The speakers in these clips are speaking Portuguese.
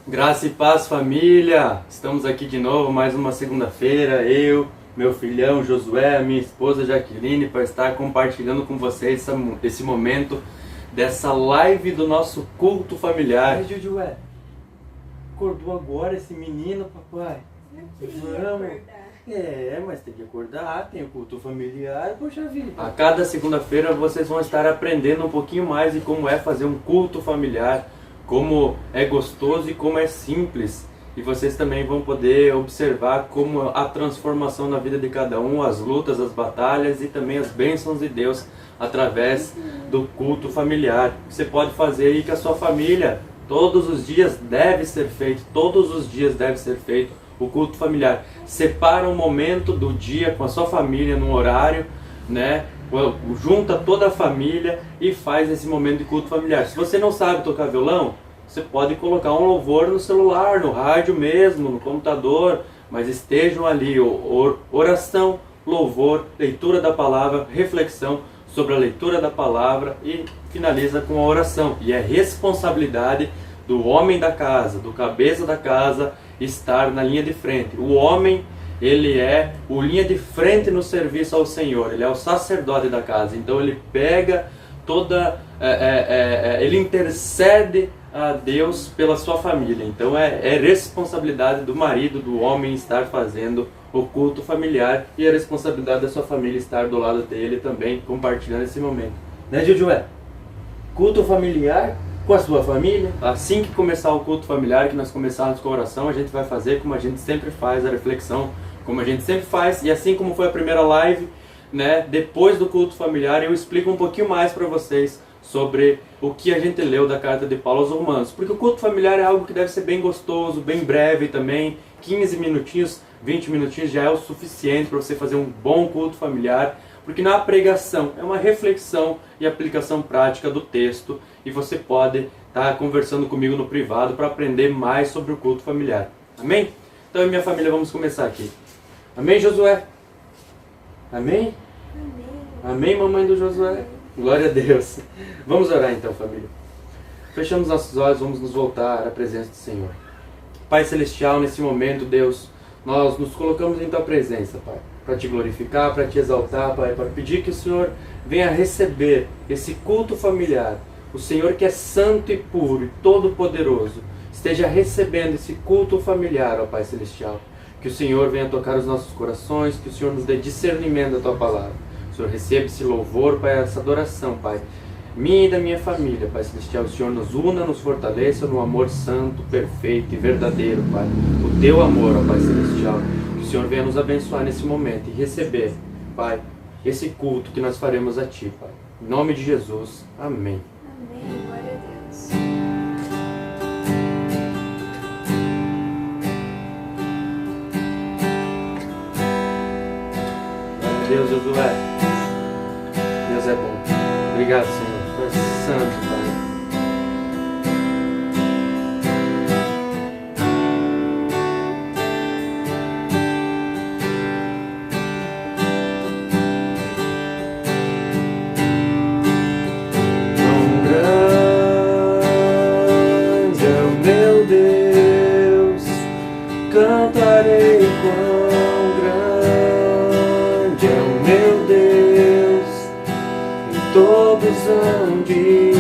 Graça e paz, família! Estamos aqui de novo, mais uma segunda-feira. Eu, meu filhão Josué, minha esposa Jaqueline, para estar compartilhando com vocês esse momento dessa live do nosso culto familiar. Josué, acordou agora esse menino, papai? Vamos. Mas tem que acordar, tem o culto familiar, poxa vida. A cada segunda-feira vocês vão estar aprendendo um pouquinho mais de como é fazer um culto familiar, como é gostoso e como é simples. E vocês também vão poder observar como a transformação na vida de cada um, as lutas, as batalhas e também as bênçãos de Deus através do culto familiar. Você pode fazer aí com a sua família. Todos os dias deve ser feito, o culto familiar. Separa um momento do dia com a sua família num horário, né? Junta toda a família e faz esse momento de culto familiar. Se você não sabe tocar violão, você pode colocar um louvor no celular, no rádio mesmo, no computador, mas estejam ali oração, louvor, leitura da palavra, reflexão sobre a leitura da palavra e finaliza com a oração. E é responsabilidade do homem da casa, do cabeça da casa, estar na linha de frente. O homem, ele é o linha de frente no serviço ao Senhor, ele é o sacerdote da casa, então ele pega ele intercede a Deus pela sua família. Então é responsabilidade do marido, do homem, estar fazendo o culto familiar, e a responsabilidade da sua família estar do lado dele também, compartilhando esse momento. Né, Josué? Culto familiar com a sua família. Assim que começar o culto familiar, que nós começarmos com a oração, a gente vai fazer como a gente sempre faz, a reflexão como a gente sempre faz. E assim como foi a primeira live, né, depois do culto familiar, eu explico um pouquinho mais para vocês sobre o que a gente leu da carta de Paulo aos Romanos. Porque o culto familiar é algo que deve ser bem gostoso, bem breve também. 15 minutinhos, 20 minutinhos já é o suficiente para você fazer um bom culto familiar. Porque na pregação é uma reflexão e aplicação prática do texto, e você pode estar conversando comigo no privado para aprender mais sobre o culto familiar. Amém? Então eu e minha família vamos começar aqui. Amém, Josué? Amém? Amém, amém, mamãe do Josué? Amém. Glória a Deus. Vamos orar então, família. Fechamos nossos olhos, vamos nos voltar à presença do Senhor. Pai Celestial, nesse momento, Deus, nós nos colocamos em Tua presença, Pai, para Te glorificar, para Te exaltar, Pai, para pedir que o Senhor venha receber esse culto familiar. O Senhor, que é santo e puro e todo-poderoso, esteja recebendo esse culto familiar, ó Pai Celestial. Que o Senhor venha tocar os nossos corações, que o Senhor nos dê discernimento da Tua palavra. O Senhor receba esse louvor, Pai, essa adoração, Pai, minha e da minha família, Pai Celestial. O Senhor nos una, nos fortaleça no amor santo, perfeito e verdadeiro, Pai. O Teu amor, ó Pai Celestial. Que o Senhor venha nos abençoar nesse momento e receber, Pai, esse culto que nós faremos a Ti, Pai. Em nome de Jesus, amém. Amém, glória a Deus. Glória a Deus, Josué. Deus é bom. Obrigado, Senhor. Tu és santo, Pai. Cantarei quão grande é o meu Deus, e todos hão de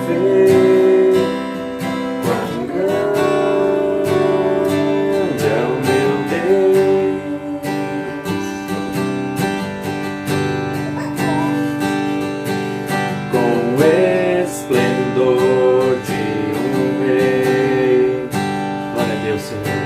ver quão grande é o meu Deus, com esplendor de um rei. Glória a Deus, Senhor.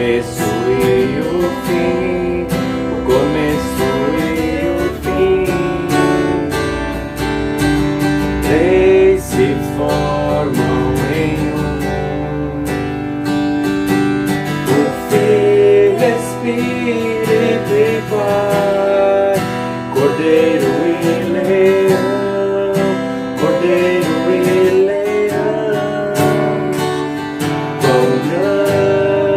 começo e o fim, o começo e o fim. Três se formam em um. O Filho, Espírito e Pai, Cordeiro e Leão, Cordeiro e Leão. Quão grande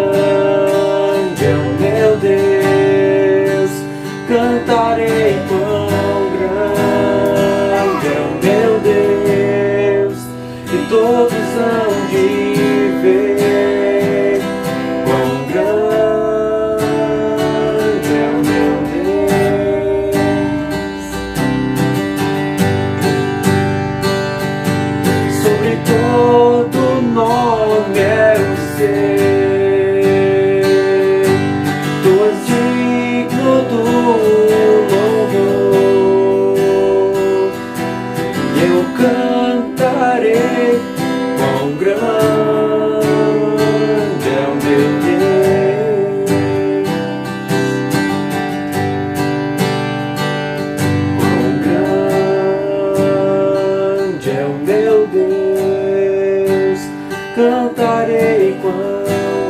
é o meu Deus, cantarei quão grande é o meu Deus, e todos hão de ver quão grande é o meu Deus. Sobre todo nome é o seu, tu és digno do louvor, e eu cantarei quão grande é o meu Deus, quão grande é o meu Deus, cantarei quão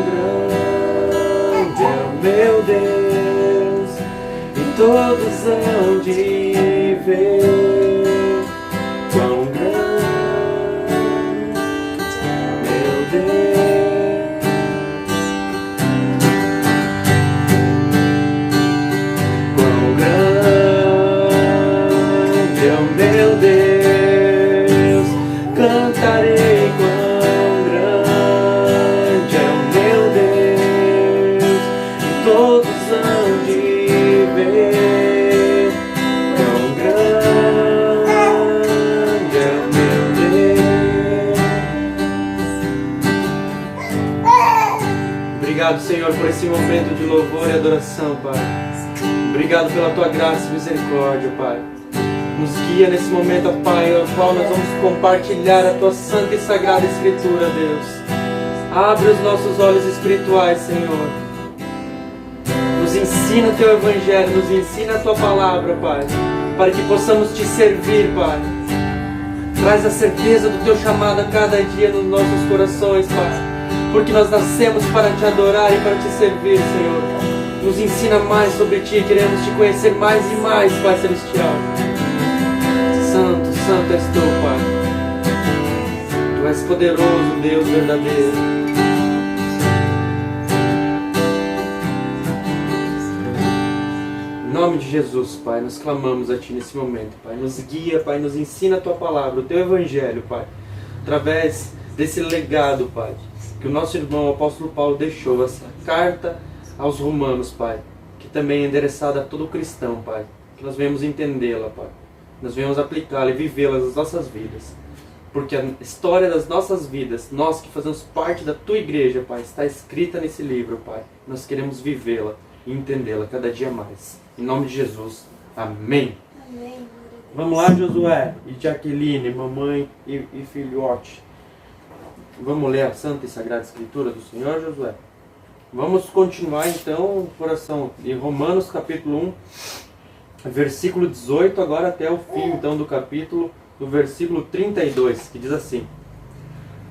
grande é o meu Deus, e todos hão de ver quão grande é meu Deus, quão grande é o meu Deus, cantarei quão grande é o meu Deus, e todos hão de ver quão grande é o meu Deus. Obrigado, Senhor, por esse momento de louvor e adoração, Pai. Obrigado pela Tua graça e misericórdia, Pai. Nos guia nesse momento, ó Pai, ao qual nós vamos compartilhar a Tua santa e sagrada Escritura, Deus. Abre os nossos olhos espirituais, Senhor. Nos ensina o Teu Evangelho, nos ensina a Tua Palavra, Pai, para que possamos Te servir, Pai. Traz a certeza do Teu chamado a cada dia nos nossos corações, Pai, porque nós nascemos para Te adorar e para Te servir, Senhor. Nos ensina mais sobre Ti, queremos Te conhecer mais e mais, Pai Celestial. Santo, santo és Tu, Pai. Tu és poderoso, Deus verdadeiro. Em nome de Jesus, Pai, nós clamamos a Ti nesse momento, Pai. Nos guia, Pai, nos ensina a Tua Palavra, o Teu Evangelho, Pai. Através desse legado, Pai, que o nosso irmão, o apóstolo Paulo, deixou, essa carta aos Romanos, Pai, que também é endereçada a todo cristão, Pai. Que nós venhamos entendê-la, Pai. Nós venhamos aplicá-la e vivê-la nas nossas vidas. Porque a história das nossas vidas, nós que fazemos parte da Tua igreja, Pai, está escrita nesse livro, Pai. Nós queremos vivê-la e entendê-la cada dia mais. Em nome de Jesus. Amém. Amém. Vamos lá, Josué e Jaqueline, mamãe e filhote. Vamos ler a Santa e Sagrada Escritura do Senhor, Josué? Vamos continuar então o coração em Romanos capítulo 1, versículo 18, agora até o fim então do capítulo, do versículo 32, que diz assim: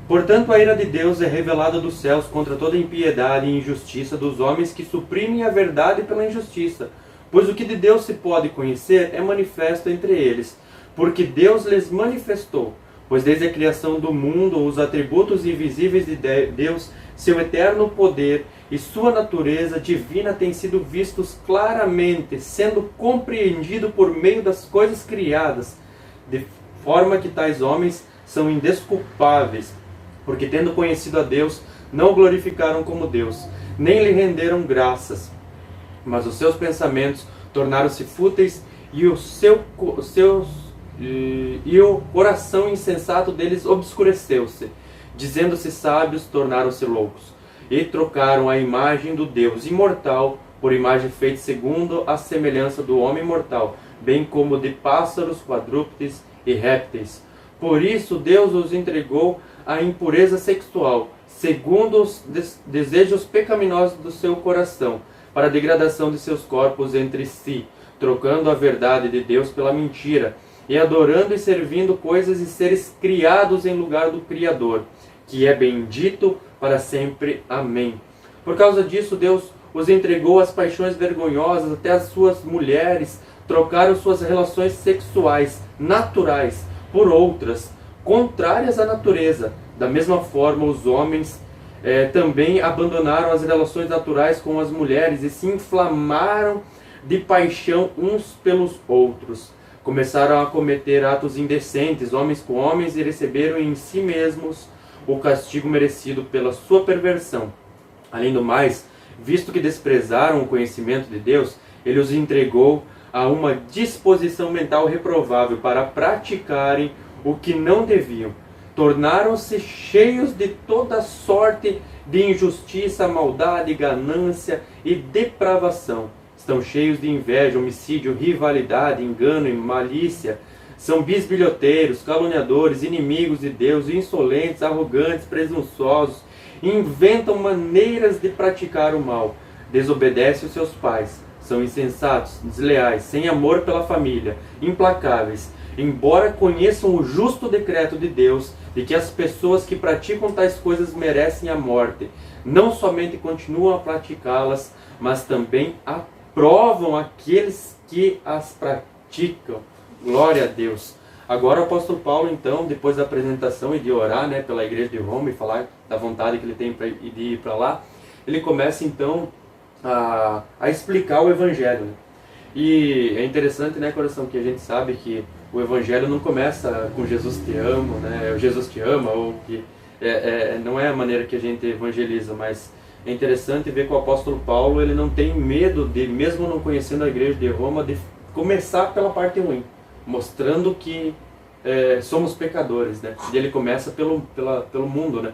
Portanto, a ira de Deus é revelada dos céus contra toda impiedade e injustiça dos homens que suprimem a verdade pela injustiça. Pois o que de Deus se pode conhecer é manifesto entre eles, porque Deus lhes manifestou. Pois desde a criação do mundo, os atributos invisíveis de Deus, seu eterno poder e sua natureza divina têm sido vistos claramente, sendo compreendido por meio das coisas criadas, de forma que tais homens são indesculpáveis, porque tendo conhecido a Deus, não o glorificaram como Deus, nem lhe renderam graças, mas os seus pensamentos tornaram-se fúteis e o coração insensato deles obscureceu-se. Dizendo-se sábios, tornaram-se loucos, e trocaram a imagem do Deus imortal por imagem feita segundo a semelhança do homem mortal, bem como de pássaros, quadrúpedes e répteis. Por isso Deus os entregou à impureza sexual, segundo os desejos pecaminosos do seu coração, para a degradação de seus corpos entre si, trocando a verdade de Deus pela mentira, e adorando e servindo coisas e seres criados em lugar do Criador, que é bendito para sempre. Amém. Por causa disso, Deus os entregou às paixões vergonhosas, até as suas mulheres trocaram suas relações sexuais naturais por outras, contrárias à natureza. Da mesma forma, os homens também abandonaram as relações naturais com as mulheres e se inflamaram de paixão uns pelos outros. Começaram a cometer atos indecentes, homens com homens, e receberam em si mesmos o castigo merecido pela sua perversão. Além do mais, visto que desprezaram o conhecimento de Deus, ele os entregou a uma disposição mental reprovável para praticarem o que não deviam. Tornaram-se cheios de toda sorte de injustiça, maldade, ganância e depravação. Estão cheios de inveja, homicídio, rivalidade, engano e malícia. São bisbilhoteiros, caluniadores, inimigos de Deus, insolentes, arrogantes, presunçosos. Inventam maneiras de praticar o mal. Desobedecem os seus pais. São insensatos, desleais, sem amor pela família, implacáveis. Embora conheçam o justo decreto de Deus de que as pessoas que praticam tais coisas merecem a morte, não somente continuam a praticá-las, mas também aprovam aqueles que as praticam. Glória a Deus. Agora o apóstolo Paulo, então, depois da apresentação e de orar, pela igreja de Roma e falar da vontade que ele tem de ir para lá, ele começa então a explicar o evangelho. E é interessante, coração, que a gente sabe que o evangelho não começa com Jesus te amo, Jesus te ama, ou que não é a maneira que a gente evangeliza, mas é interessante ver que o apóstolo Paulo, ele não tem medo de, mesmo não conhecendo a igreja de Roma, de começar pela parte ruim, mostrando que somos pecadores, E ele começa pelo mundo,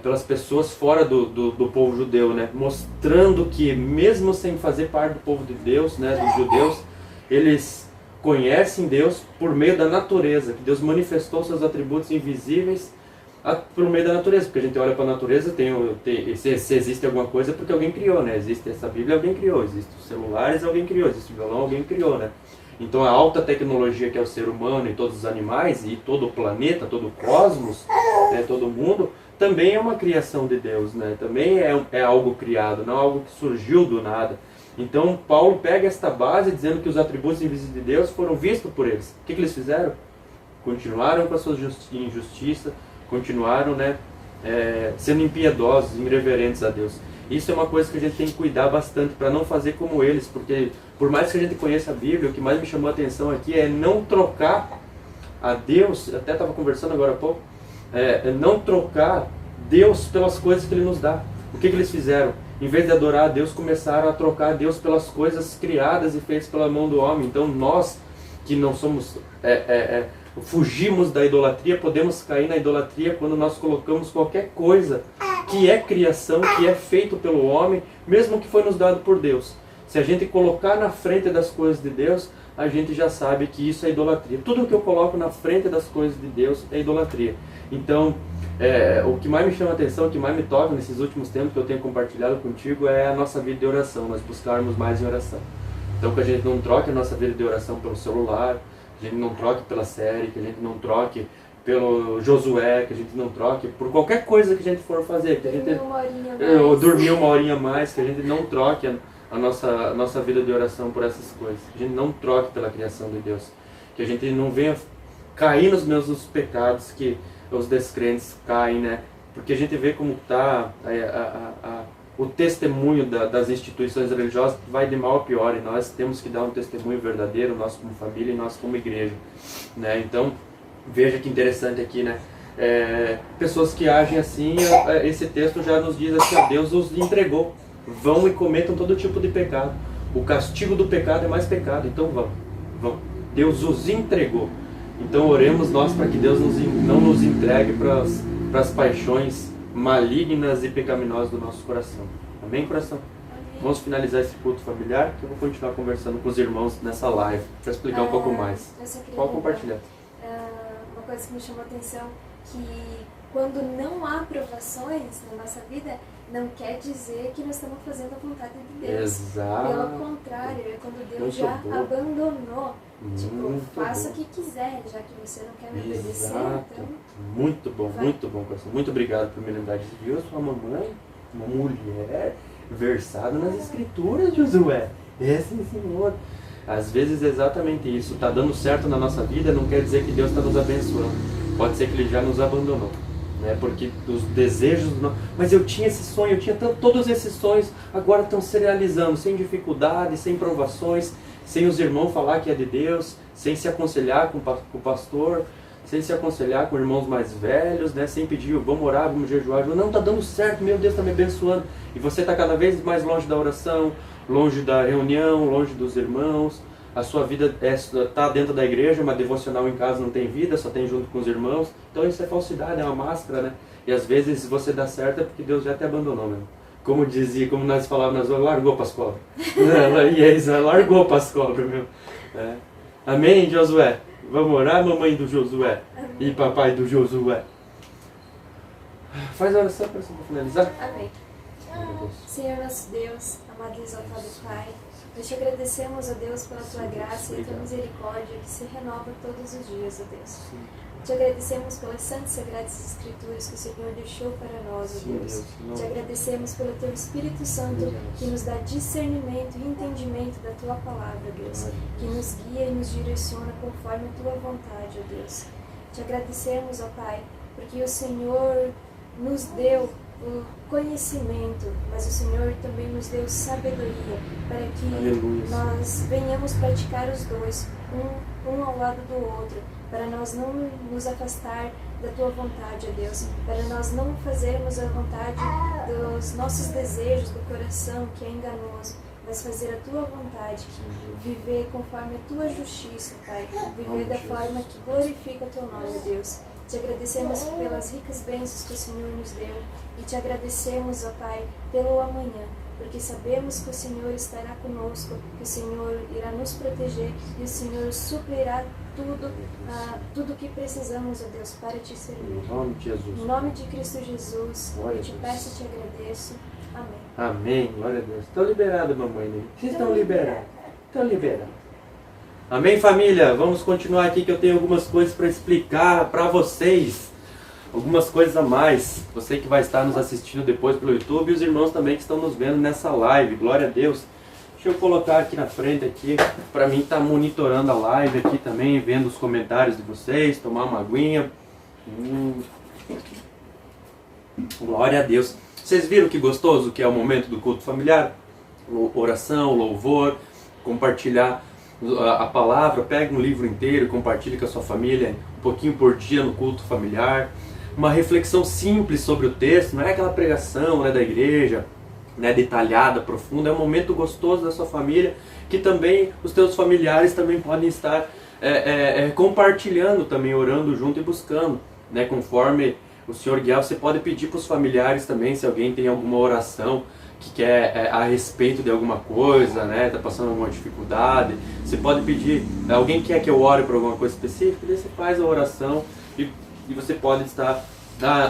pelas pessoas fora do povo judeu, mostrando que mesmo sem fazer parte do povo de Deus, dos judeus, eles conhecem Deus por meio da natureza, que Deus manifestou seus atributos invisíveis por meio da natureza, porque a gente olha para a natureza, se existe alguma coisa é porque alguém criou, existe essa Bíblia, alguém criou, existem os celulares, alguém criou, existe o violão, alguém criou, Então a alta tecnologia que é o ser humano e todos os animais e todo o planeta, todo o cosmos, todo o mundo, também é uma criação de Deus, Também é algo criado, não algo que surgiu do nada. Então Paulo pega esta base dizendo que os atributos invisíveis de Deus foram vistos por eles. O que eles fizeram? Continuaram com a sua injustiça, continuaram sendo impiedosos, irreverentes a Deus. Isso é uma coisa que a gente tem que cuidar bastante para não fazer como eles, porque por mais que a gente conheça a Bíblia, o que mais me chamou a atenção aqui é não trocar a Deus, até estava conversando agora há pouco, não trocar Deus pelas coisas que Ele nos dá. O que eles fizeram? Em vez de adorar a Deus, começaram a trocar Deus pelas coisas criadas e feitas pela mão do homem. Então nós, que não somos... fugimos da idolatria, podemos cair na idolatria quando nós colocamos qualquer coisa que é criação, que é feito pelo homem, mesmo que foi nos dado por Deus. Se a gente colocar na frente das coisas de Deus, a gente já sabe que isso é idolatria. Tudo que eu coloco na frente das coisas de Deus é idolatria. Então, o que mais me chama a atenção, o que mais me toca nesses últimos tempos que eu tenho compartilhado contigo é a nossa vida de oração, nós buscarmos mais em oração. Então, que a gente não troque a nossa vida de oração pelo celular, que a gente não troque pela série, que a gente não troque pelo Josué, que a gente não troque por qualquer coisa que a gente for fazer, que a gente dormir uma horinha a mais, que a gente não troque a nossa vida de oração por essas coisas, que a gente não troque pela criação de Deus, que a gente não venha cair nos mesmos pecados que os descrentes caem, porque a gente vê como está o testemunho das instituições religiosas, que vai de mal a pior, e nós temos que dar um testemunho verdadeiro, nós como família e nós como igreja, Então, veja que interessante aqui, pessoas que agem assim, esse texto já nos diz assim, Deus os entregou, vão e cometam todo tipo de pecado, o castigo do pecado é mais pecado, então vão, Deus os entregou. Então oremos nós para que Deus não nos entregue para as paixões malignas e pecaminosas do nosso coração. Amém, coração? Amém. Vamos finalizar esse culto familiar, que eu vou continuar conversando com os irmãos nessa live, para explicar um pouco mais. Pode compartilhar. Uma coisa que me chamou a atenção, que quando não há provações na nossa vida, não quer dizer que nós estamos fazendo a vontade de Deus. Exato. Pelo contrário, é quando Deus Muito já bom. abandonou. Tipo, Muito faça bom. o que quiser, já que você não quer me obedecer, Exato. então... Muito bom, vai. muito bom, coração. Muito obrigado por me lembrar disso. Viu? Sua mamãe, uma mulher versada nas escrituras, Josué. Essa ensinou. Às vezes é exatamente isso. Está dando certo na nossa vida, não quer dizer que Deus está nos abençoando. Pode ser que Ele já nos abandonou. Né? Porque os desejos... Mas eu tinha esse sonho, eu tinha todos esses sonhos, agora estão se realizando, sem dificuldades, sem provações, sem os irmãos falar que é de Deus, sem se aconselhar com o pastor, sem se aconselhar com irmãos mais velhos, né? Sem pedir, vamos orar, vamos jejuar. Não, está dando certo, meu Deus está me abençoando. E você está cada vez mais longe da oração, longe da reunião, longe dos irmãos. A sua vida está dentro da igreja, mas devocional em casa não tem vida, só tem junto com os irmãos. Então isso é falsidade, é uma máscara, né? E às vezes se você dá certo é porque Deus já te abandonou mesmo. Como dizia, como nós falávamos, nós largou para as cobras. Largou para as cobras, meu. É. Amém, Josué? Vamos orar, mamãe do Josué? Amém. E papai do Josué? Faz a oração para finalizar. Amém. Senhor nosso Deus, amado e exaltado Pai, nós te agradecemos, ó Deus, pela tua graça e tua misericórdia que se renova todos os dias, ó Deus. Te agradecemos pelas santas e sagradas escrituras que o Senhor deixou para nós, ó Deus. Te agradecemos pelo teu Espírito Santo que nos dá discernimento e entendimento da tua palavra, Deus, que nos guia e nos direciona conforme a tua vontade, ó Deus. Te agradecemos, ó Pai, porque o Senhor nos deu o conhecimento, mas o Senhor também nos deu sabedoria para que Aleluia. nós venhamos praticar os dois, um ao lado do outro, para nós não nos afastar da tua vontade, ó Deus, para nós não fazermos a vontade dos nossos desejos do coração, que é enganoso, mas fazer a tua vontade, viver conforme a tua justiça, Pai, viver da forma que glorifica o teu nome, Deus. Te agradecemos pelas ricas bênçãos que o Senhor nos deu e te agradecemos, ó Pai, pelo amanhã, porque sabemos que o Senhor estará conosco, que o Senhor irá nos proteger e o Senhor suprirá tudo que precisamos, ó Deus, para te servir. Em nome de Jesus. Em nome de Cristo Jesus, Glória eu te a Deus. peço e te agradeço. Amém. Amém, glória a Deus. Estão liberados, mamãe, né? Vocês estão liberados? Estão liberados. Amém, família? Vamos continuar aqui que eu tenho algumas coisas para explicar para vocês. Algumas coisas a mais. Você que vai estar nos assistindo depois pelo YouTube e os irmãos também que estão nos vendo nessa live. Glória a Deus. Deixa eu colocar aqui na frente aqui, para mim estar monitorando a live aqui também, vendo os comentários de vocês, tomar uma aguinha. Glória a Deus. Vocês viram que gostoso que é o momento do culto familiar? Oração, louvor, compartilhar a palavra, pega um livro inteiro, compartilhe com a sua família, um pouquinho por dia no culto familiar. Uma reflexão simples sobre o texto, não é aquela pregação, né, da igreja, né, detalhada, profunda. É um momento gostoso da sua família, que também os teus familiares também podem estar compartilhando também, orando junto e buscando, né, conforme o Senhor guiar. Você pode pedir para os familiares também, se alguém tem alguma oração que quer a respeito de alguma coisa, né, está passando alguma dificuldade, você pode pedir, alguém quer que eu ore por alguma coisa específica, daí você faz a oração e você pode estar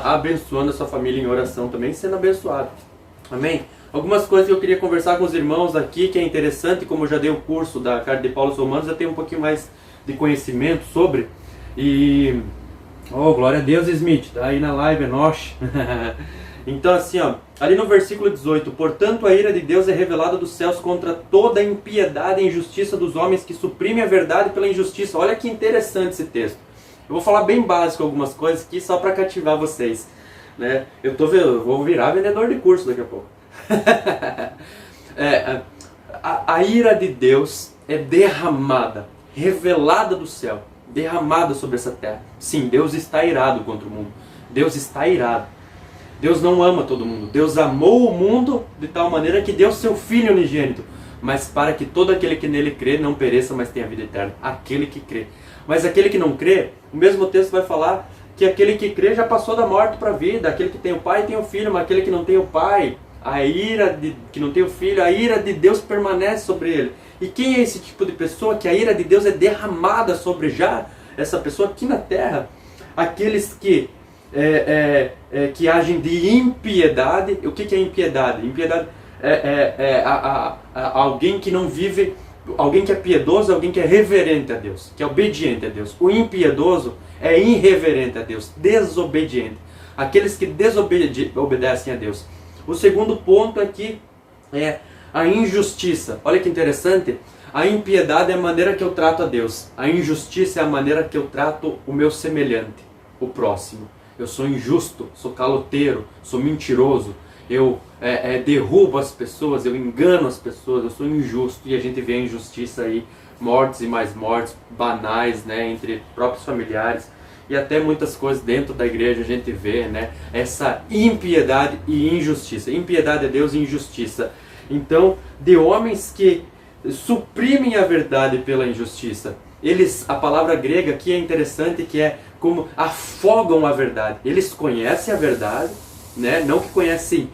abençoando a sua família em oração também, sendo abençoado. Amém? Algumas coisas que eu queria conversar com os irmãos aqui, que é interessante, como eu já dei o curso da Carta de Paulo aos Romanos, eu tenho um pouquinho mais de conhecimento sobre, e... oh, glória a Deus, Smith, tá aí na live, é nosso. Então assim, ó, ali no versículo 18, portanto a ira de Deus é revelada dos céus contra toda a impiedade e injustiça dos homens que suprimem a verdade pela injustiça. Olha que interessante esse texto. Eu vou falar bem básico algumas coisas aqui só para cativar vocês, né? Eu vou virar vendedor de curso daqui a pouco. A ira de Deus é derramada, revelada do céu, derramada sobre essa terra. Sim, Deus está irado contra o mundo. Deus está irado. Deus não ama todo mundo. Deus amou o mundo de tal maneira que deu seu Filho unigênito, mas para que todo aquele que nele crê não pereça, mas tenha vida eterna. Aquele que crê. Mas aquele que não crê, o mesmo texto vai falar que aquele que crê já passou da morte para a vida. Aquele que tem o pai tem o filho, mas aquele que não tem o pai, que não tem o filho, a ira de Deus permanece sobre ele. E quem é esse tipo de pessoa que a ira de Deus é derramada sobre já essa pessoa aqui na terra? Aqueles que que agem de impiedade. O que é impiedade? Impiedade alguém que não vive, alguém que é piedoso, alguém que é reverente a Deus, que é obediente a Deus. O impiedoso é irreverente a Deus, desobediente. Aqueles que desobedecem a Deus. O segundo ponto aqui é a injustiça. Olha que interessante. A impiedade é a maneira que eu trato a Deus. A injustiça é a maneira que eu trato o meu semelhante, o próximo. Eu sou injusto, sou caloteiro, sou mentiroso. Eu derrubo as pessoas, eu engano as pessoas, eu sou injusto. E a gente vê a injustiça aí, mortes e mais mortes, banais, né, entre próprios familiares. E até muitas coisas dentro da igreja a gente vê, né, essa impiedade e injustiça. Impiedade é Deus e injustiça. Então, de homens que suprimem a verdade pela injustiça. A palavra grega aqui é interessante, que é como afogam a verdade. Eles conhecem a verdade, né? Não que conhecem,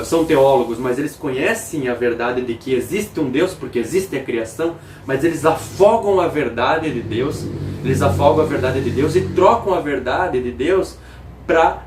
são teólogos, mas eles conhecem a verdade de que existe um Deus, porque existe a criação, mas eles afogam a verdade de Deus, e trocam a verdade de Deus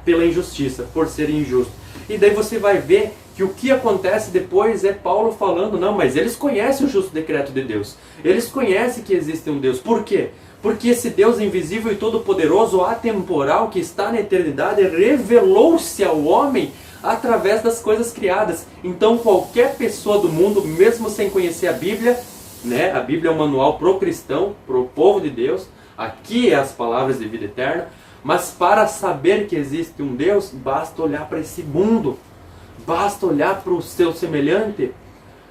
pela injustiça, por ser injusto. E daí você vai ver que o que acontece depois é Paulo falando, não, mas eles conhecem o justo decreto de Deus. Eles conhecem que existe um Deus. Por quê? Porque esse Deus invisível e todo-poderoso, atemporal, que está na eternidade, revelou-se ao homem através das coisas criadas. Então qualquer pessoa do mundo, mesmo sem conhecer a Bíblia, né? A Bíblia é um manual pro cristão, pro povo de Deus. Aqui é as palavras de vida eterna. Mas para saber que existe um Deus, basta olhar para esse mundo. Basta olhar para o seu semelhante,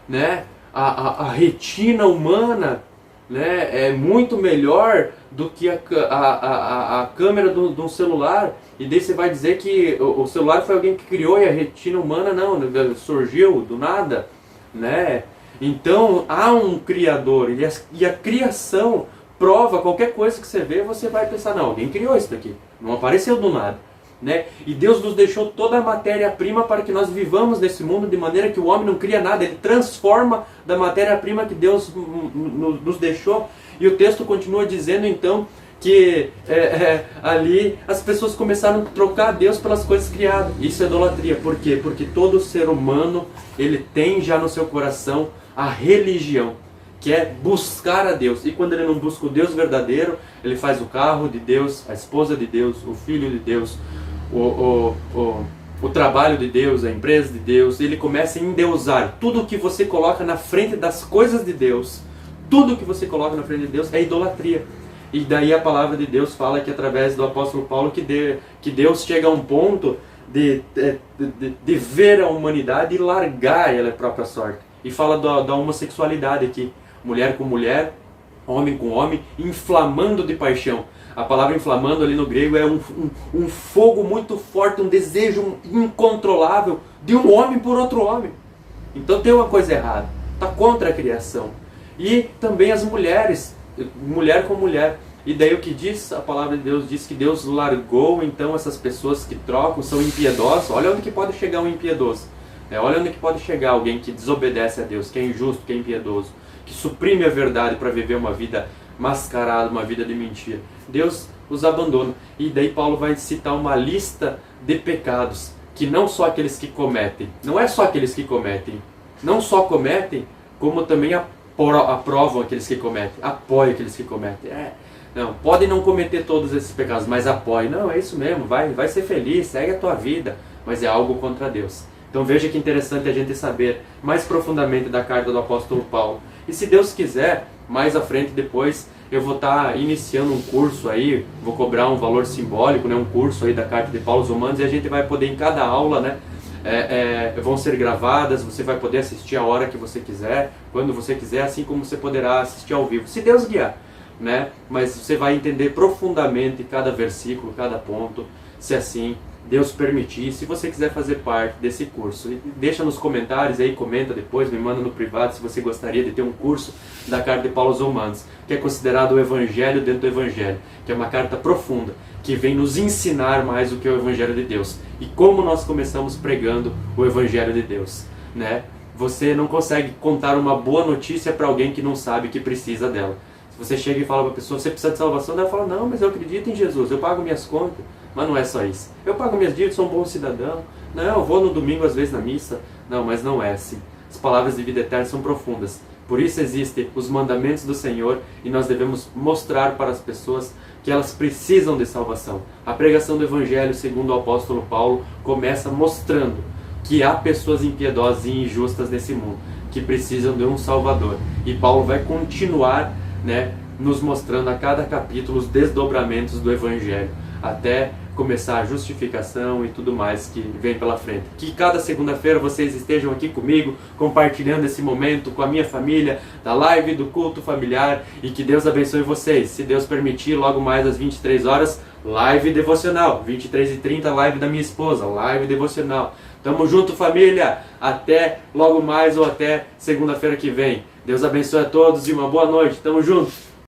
né? A retina humana, né, é muito melhor do que a câmera de um celular. E daí você vai dizer que o celular foi alguém que criou e a retina humana não, surgiu do nada, né? Então há um Criador e a criação prova qualquer coisa que você vê, você vai pensar, não, alguém criou isso daqui, não apareceu do nada. Né? E Deus nos deixou toda a matéria-prima para que nós vivamos nesse mundo de maneira que o homem não cria nada, ele transforma da matéria-prima que Deus nos deixou. E o texto continua dizendo então que ali as pessoas começaram a trocar Deus pelas coisas criadas. Isso é idolatria. Por quê? Porque todo ser humano ele tem já no seu coração a religião, que é buscar a Deus. E quando ele não busca o Deus verdadeiro, ele faz o carro de Deus, a esposa de Deus, o filho de Deus, o trabalho de Deus, a empresa de Deus. Ele começa a endeusar. Tudo que você coloca na frente das coisas de Deus, tudo que você coloca na frente de Deus é idolatria. E daí a palavra de Deus fala que através do apóstolo Paulo que Deus chega a um ponto de ver a humanidade e largar ela a própria sorte. E fala da homossexualidade aqui. Mulher com mulher, homem com homem, inflamando de paixão. A palavra inflamando ali no grego é um fogo muito forte, um desejo incontrolável de um homem por outro homem. Então tem uma coisa errada, está contra a criação. E também as mulheres, mulher com mulher. E daí o que diz? A palavra de Deus diz que Deus largou então essas pessoas que trocam, são impiedosas. Olha onde que pode chegar um impiedoso. Olha onde que pode chegar alguém que desobedece a Deus, que é injusto, que é impiedoso, que suprime a verdade para viver uma vida mascarada, uma vida de mentira. Deus os abandona. E daí Paulo vai citar uma lista de pecados, que não só aqueles que cometem, não é só aqueles que cometem, não só cometem, como também aprovam aqueles que cometem, apoiam aqueles que cometem. Não, podem não cometer todos esses pecados, mas apoiem. Não, é isso mesmo, vai ser feliz, segue a tua vida, mas é algo contra Deus. Então veja que interessante a gente saber mais profundamente da carta do apóstolo Paulo. E se Deus quiser, mais à frente depois, eu vou estar iniciando um curso aí, vou cobrar um valor simbólico, né, um curso aí da carta de Paulo aos Romanos, e a gente vai poder em cada aula, né, vão ser gravadas, você vai poder assistir a hora que você quiser, quando você quiser, assim como você poderá assistir ao vivo, se Deus guiar, né, mas você vai entender profundamente cada versículo, cada ponto, se assim Deus permitir. Se você quiser fazer parte desse curso, deixa nos comentários aí, comenta depois, me manda no privado se você gostaria de ter um curso da carta de Paulo aos Romanos, que é considerado o Evangelho dentro do Evangelho, que é uma carta profunda, que vem nos ensinar mais o que é o Evangelho de Deus e como nós começamos pregando o Evangelho de Deus, né? Você não consegue contar uma boa notícia para alguém que não sabe que precisa dela. Se você chega e fala para a pessoa, você precisa de salvação, ela fala, não, mas eu acredito em Jesus, eu pago minhas contas. Mas não é só isso. Eu pago minhas dívidas, sou um bom cidadão. Não, eu vou no domingo às vezes na missa. Não, mas não é assim. As palavras de vida eterna são profundas. Por isso existem os mandamentos do Senhor e nós devemos mostrar para as pessoas que elas precisam de salvação. A pregação do Evangelho, segundo o apóstolo Paulo, começa mostrando que há pessoas impiedosas e injustas nesse mundo, que precisam de um Salvador. E Paulo vai continuar, nos mostrando a cada capítulo os desdobramentos do Evangelho, até começar a justificação e tudo mais que vem pela frente. Que cada segunda-feira vocês estejam aqui comigo, compartilhando esse momento com a minha família, da live do culto familiar, e que Deus abençoe vocês. Se Deus permitir, logo mais às 23 horas, live devocional. 23h30, live da minha esposa, live devocional. Tamo junto, família! Até logo mais ou até segunda-feira que vem. Deus abençoe a todos e uma boa noite. Tamo junto!